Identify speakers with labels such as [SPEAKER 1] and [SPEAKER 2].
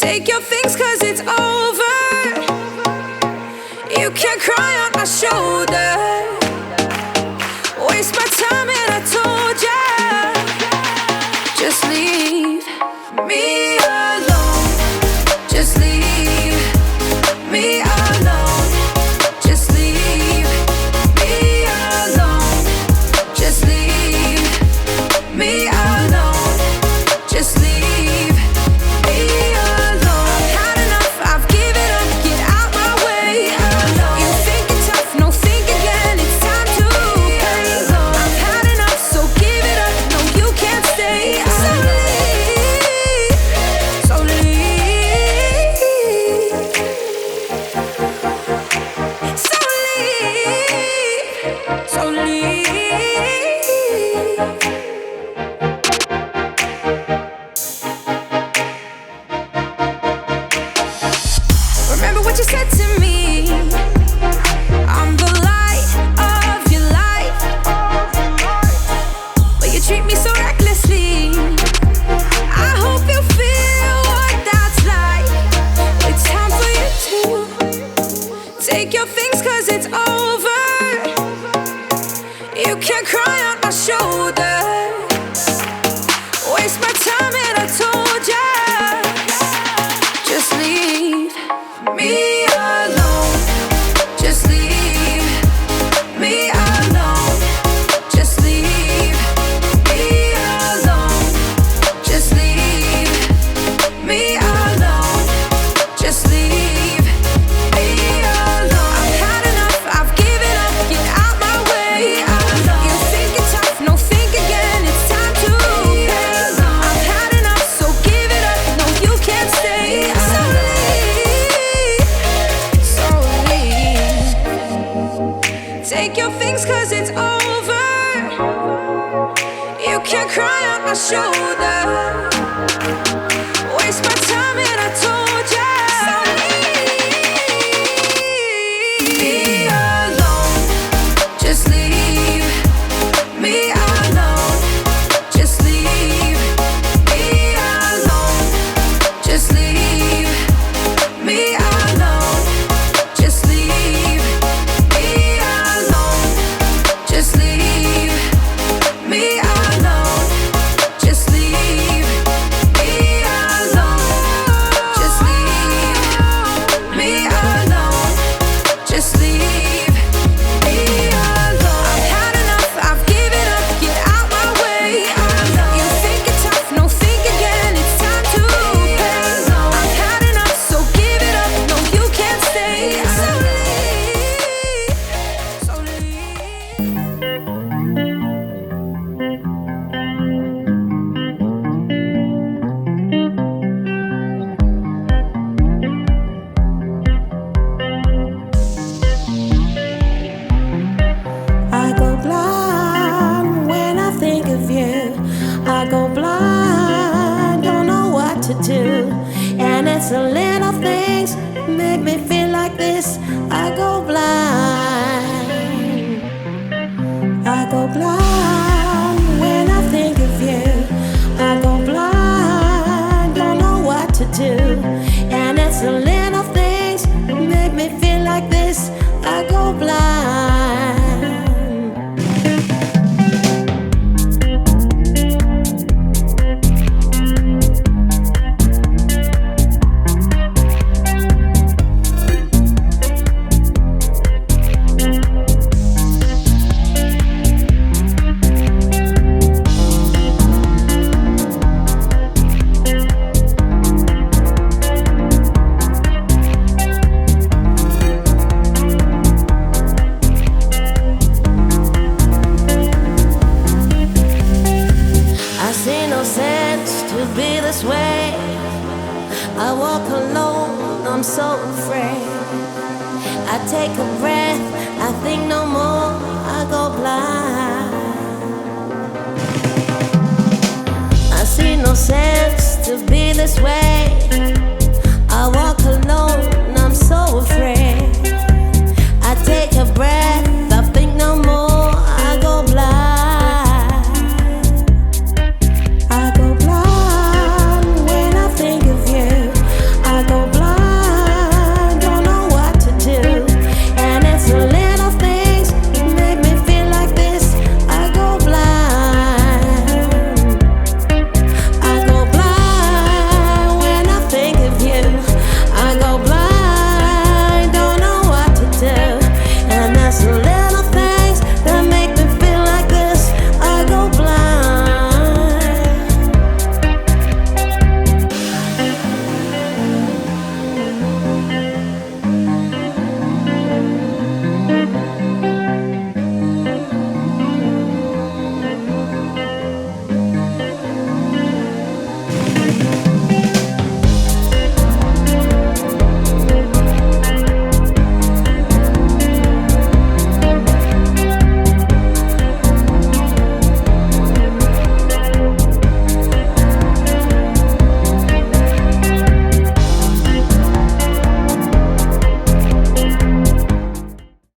[SPEAKER 1] Take your things 'cause it's over. You can cry on my shoulder. Waste my time and I told ya, just leave me alone. Just leave me alone. Just leave me alone. Just leave me alone. Just leave me alone. I've had enough, I've given up, get out my way. You think you're tough, no think again, it's time to pay. I've had enough, so give it up, no you can't stay. So leave, so leave, so leave, so leave. Remember what you said to me. I'm the light of your life, but you treat me so recklessly. I hope you feel what that's like. It's time for you to take your things 'cause it's over. You can cry on my shoulder. Waste my time and I told ya, just leave me alone. Just leave me alone. Just leave me alone. Just leave me alone. Just leave me alone. I've had enough, I've given up, get out my way. You think you're tough, no think again, it's time to pay. I've had enough, so give it up, no you can't stay. So leave, so leave. Take your things 'cause it's over. You can cry on my shoulder. Waste my time and I told ya, so leave me alone. Just leave me alone. Just leave me alone. Just leave me alone. Just leave me alone. Just leave me alone. Just leave me alone. Just leave me alone. Just leave me alone. I've had enough, I've given up, get out my way. You think you're tough, no think again, it's time to pay. I've had enough, so give it up, no you can't stay. So leave, so leave. I go blind when I think of you. I go blind, don't know what to do. And it's the little things make me feel like this. I go blind. I go blind when I think of you. I go blind, don't know what to do. And it's the little things make me feel like this. I go blind. I see no sense to be this way. I walk alone, I'm so afraid. I take a breath, I think no more, I go blind. I see no sense to be